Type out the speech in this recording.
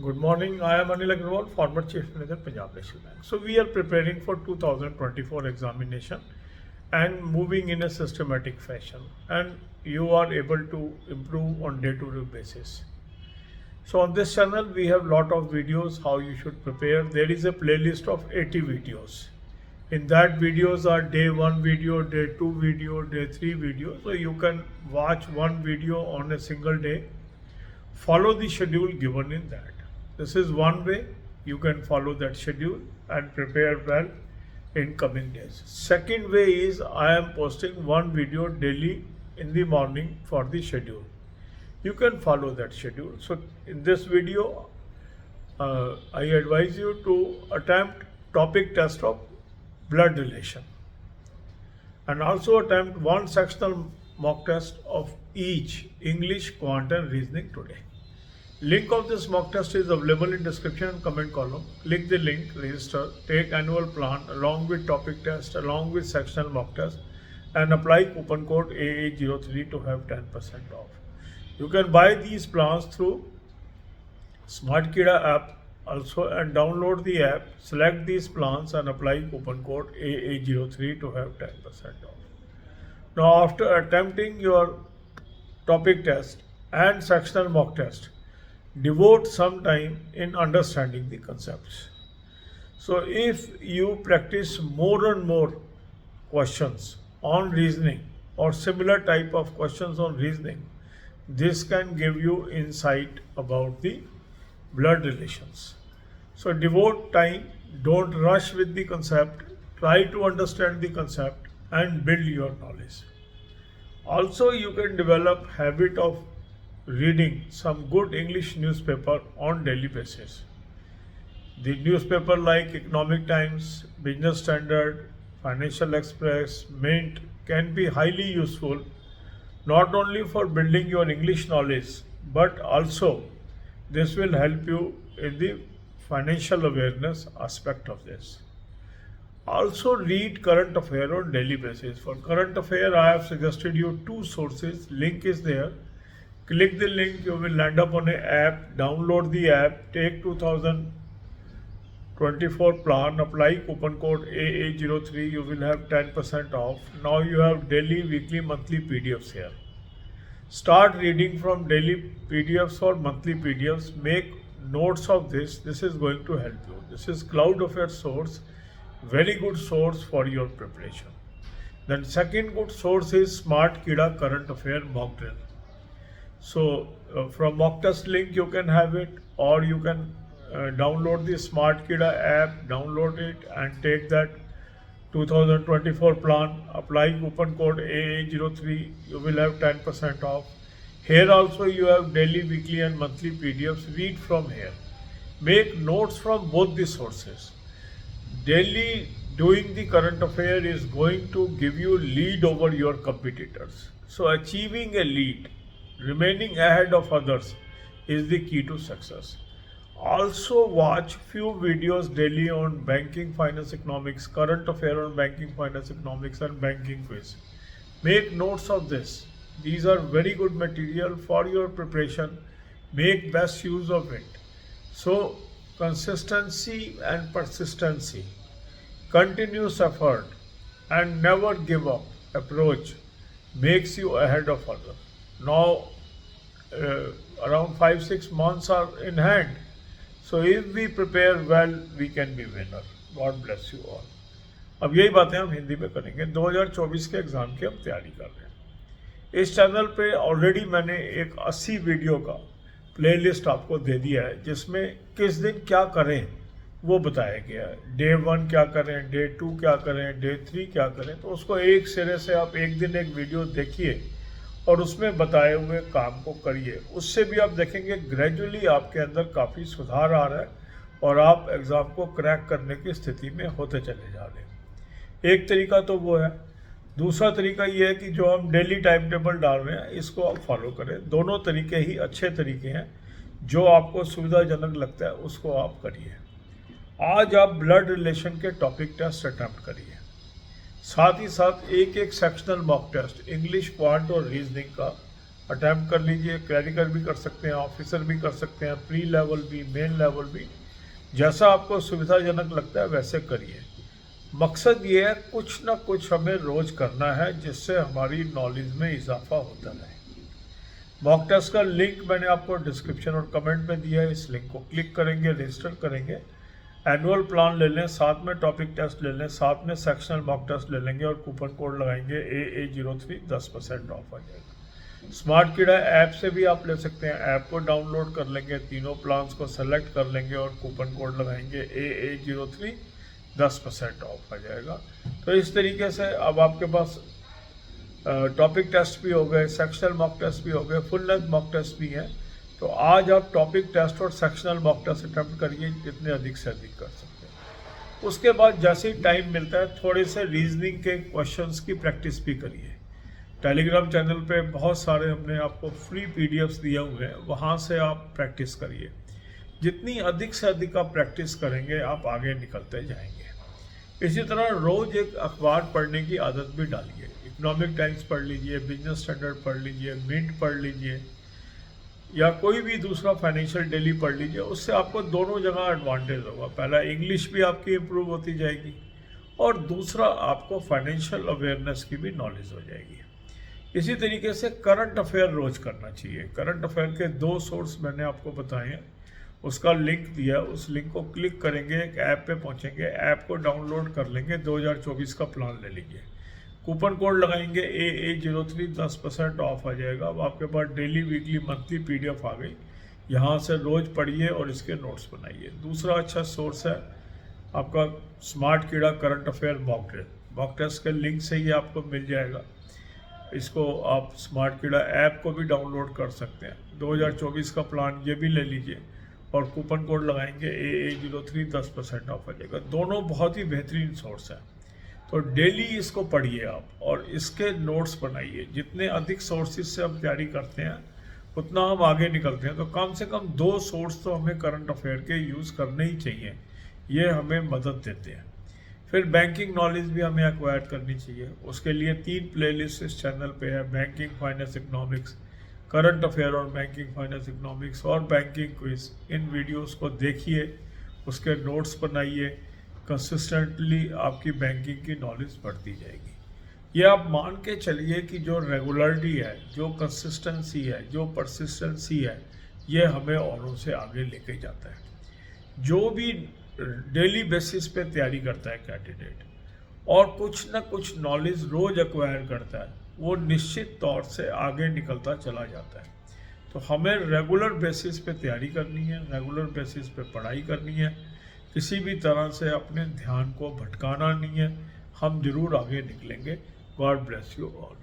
Good morning. I am Anil Agrawal, former Chief Manager, Punjab National Bank. So we are preparing for 2024 examination and moving in a systematic fashion, and you are able to improve on day-to-day basis. So on this channel we have lot of videos how you should prepare. There is a playlist of 80 videos. In that videos are day 1 video, day 2 video, day 3 video. So you can watch one video on a single day. Follow the schedule given in that. This is one way you can follow that schedule and prepare well in coming days. Second way is I am posting one video daily in the morning for the schedule. You can follow that schedule. So in this video, I advise you to attempt topic test of blood relation and also attempt one sectional mock test of each English, quant and reasoning today. Link of this mock test is available in description and comment column. Click the link, register, take annual plan along with topic test, along with sectional mock test, and apply coupon code AA03 to have 10% off. You can buy these plans through SmartKida app also and download the app, select these plans and apply coupon code AA03 to have 10% off. Now after attempting your topic test and sectional mock test, devote some time in understanding the concepts. So if you practice more and more questions on reasoning or similar type of questions on reasoning, this can give you insight about the blood relations. So devote time, don't rush with the concept, try to understand the concept and build your knowledge. Also you can develop habit of reading some good English newspaper on daily basis. The newspaper like Economic Times, Business Standard, Financial Express, Mint can be highly useful not only for building your English knowledge but also this will help you in the financial awareness aspect of this. Also read current affair on daily basis. For current affair I have suggested you two sources, link is there. Click the link, you will land up on an app, download the app, take 2024 plan, apply coupon code AA03, you will have 10% off. Now you have daily, weekly, monthly PDFs here. Start reading from daily PDFs or monthly PDFs, make notes of this is going to help you. This is Cloud Affairs source, very good source for your preparation. Then second good source is SmartKida current affair mock drill. So from mock test link you can have it, or you can download the SmartKida app, download it and take that 2024 plan, apply coupon code AA03, you will have 10% off. Here also you have daily, weekly and monthly PDFs, read from here. Make notes from both the sources. Daily doing the current affair is going to give you lead over your competitors. So achieving a lead, remaining ahead of others is the key to success. Also watch few videos daily on banking, finance, economics, current affair on banking, finance, economics and banking quiz. Make notes of this. These are very good material for your preparation. Make best use of it. So consistency and persistency, continuous effort and never give up approach makes you ahead of others. Now around 5-6 months are in hand. So if we prepare well, we can be winner. God bless you all. अब यही बातें हम हिंदी में करेंगे। 2024 के exam की हम तैयारी कर रहे हैं। इस चैनल पे ऑलरेडी मैंने एक 80 वीडियो का प्लेलिस्ट आपको दे दिया है जिसमें किस दिन क्या करें वो बताया गया है। डे 1 क्या करें, डे 2 क्या करें, डे 3 क्या करें। तो उसको एक सिरे से आप एक दिन एक वीडियो देखिए और उसमें बताए हुए काम को करिए। उससे भी आप देखेंगे ग्रेजुअली आपके अंदर काफ़ी सुधार आ रहा है और आप एग्ज़ाम को क्रैक करने की स्थिति में होते चले जा रहे हैं। एक तरीका तो वो है। दूसरा तरीका ये है कि जो हम डेली टाइम टेबल डाल रहे हैं इसको आप फॉलो करें। दोनों तरीके ही अच्छे तरीके हैं, जो आपको सुविधाजनक लगता है उसको आप करिए। आज आप ब्लड रिलेशन के टॉपिक टेस्ट अटैम्प्ट करिए, साथ ही साथ एक एक sectional mock test English, quant और रीजनिंग का अटैम्प्ट कर लीजिए। क्लरिकल भी कर सकते हैं, ऑफिसर भी कर सकते हैं, प्री लेवल भी, मेन लेवल भी, जैसा आपको सुविधाजनक लगता है वैसे करिए। मकसद ये है कुछ ना कुछ हमें रोज करना है जिससे हमारी नॉलेज में इजाफा होता रहे। मॉक टेस्ट का लिंक मैंने आपको डिस्क्रिप्शन और कमेंट में दिया है, इस लिंक को क्लिक करेंगे, रजिस्टर करेंगे, एनुअल प्लान ले लें, साथ में टॉपिक टेस्ट ले लें, साथ में सेक्शनल मॉक टेस्ट ले लेंगे और कूपन कोड लगाएंगे AA03, 10% ऑफ आ जाएगा। स्मार्ट कीड़ा ऐप से भी आप ले सकते हैं, ऐप को डाउनलोड कर लेंगे, तीनों प्लान्स को सेलेक्ट कर लेंगे और कूपन कोड लगाएंगे AA03, 10% ऑफ आ जाएगा। तो इस तरीके से अब आपके पास टॉपिक टेस्ट भी हो गए, सेक्शनल मॉक टेस्ट भी हो गए, फुल लेंथ मॉक टेस्ट भी है। तो आज आप टॉपिक टेस्ट और सेक्शनल मॉक टेस्ट अटेम्प्ट करिए जितने अधिक से अधिक कर सकते हैं। उसके बाद जैसे ही टाइम मिलता है थोड़े से रीजनिंग के क्वेश्चंस की प्रैक्टिस भी करिए। टेलीग्राम चैनल पे बहुत सारे हमने आपको फ्री PDFs दिए हुए हैं, वहाँ से आप प्रैक्टिस करिए। जितनी अधिक से अधिक आप प्रैक्टिस करेंगे आप आगे निकलते जाएंगे। इसी तरह रोज एक अखबार पढ़ने की आदत भी डालिए। इकोनॉमिक टाइम्स पढ़ लीजिए, बिजनेस स्टैंडर्ड पढ़ लीजिए, मिंट पढ़ लीजिए या कोई भी दूसरा फाइनेंशियल डेली पढ़ लीजिए। उससे आपको दोनों जगह एडवांटेज होगा। पहला, इंग्लिश भी आपकी इम्प्रूव होती जाएगी और दूसरा, आपको फाइनेंशियल अवेयरनेस की भी नॉलेज हो जाएगी। इसी तरीके से करंट अफेयर रोज करना चाहिए। करंट अफेयर के 2 सोर्स मैंने आपको बताए हैं, उसका लिंक दिया, उस लिंक को क्लिक करेंगे, एक ऐप पे पहुंचेंगे, ऐप को डाउनलोड कर लेंगे, 2024 का प्लान ले लीजिए, कूपन कोड लगाएंगे AA03, 10% ऑफ आ जाएगा। अब आपके पास डेली, वीकली, मंथली PDF आ गई, यहाँ से रोज़ पढ़िए और इसके नोट्स बनाइए। दूसरा अच्छा सोर्स है आपका स्मार्ट कीड़ा current affair mock test. Mock test के लिंक से ही आपको मिल जाएगा। इसको आप स्मार्ट कीड़ा ऐप को भी डाउनलोड कर सकते हैं। 2024 का प्लान ये भी ले लीजिए और कूपन कोड लगाएंगे AA03, 10% ऑफ आ जाएगा। दोनों बहुत ही बेहतरीन सोर्स हैं। तो डेली इसको पढ़िए आप और इसके नोट्स बनाइए। जितने अधिक सोर्सेज से हम तैयारी करते हैं उतना हम आगे निकलते हैं। तो कम से कम 2 सोर्स तो हमें करंट अफेयर के यूज़ करने ही चाहिए, ये हमें मदद देते हैं। फिर बैंकिंग नॉलेज भी हमें एक्वायर करनी चाहिए। उसके लिए 3 प्लेलिस्ट इस चैनल पे है, banking, finance, economics, current affair और बैंकिंग, फाइनेंस, इकोनॉमिक्स और बैंकिंग क्विज। इन वीडियोस को देखिए, उसके नोट्स बनाइए, कंसिस्टेंटली आपकी बैंकिंग की नॉलेज बढ़ती जाएगी। ये आप मान के चलिए कि जो रेगुलरिटी है, जो कंसिस्टेंसी है, जो परसिस्टेंसी है, ये हमें औरों से आगे लेके जाता है। जो भी डेली बेसिस पे तैयारी करता है कैंडिडेट और कुछ ना कुछ नॉलेज रोज एक्वायर करता है, वो निश्चित तौर से आगे निकलता चला जाता है। तो हमें रेगुलर बेसिस पे तैयारी करनी है, रेगुलर बेसिस पे पढ़ाई करनी है। किसी भी तरह से अपने ध्यान को भटकाना नहीं है। हम जरूर आगे निकलेंगे। God bless you all.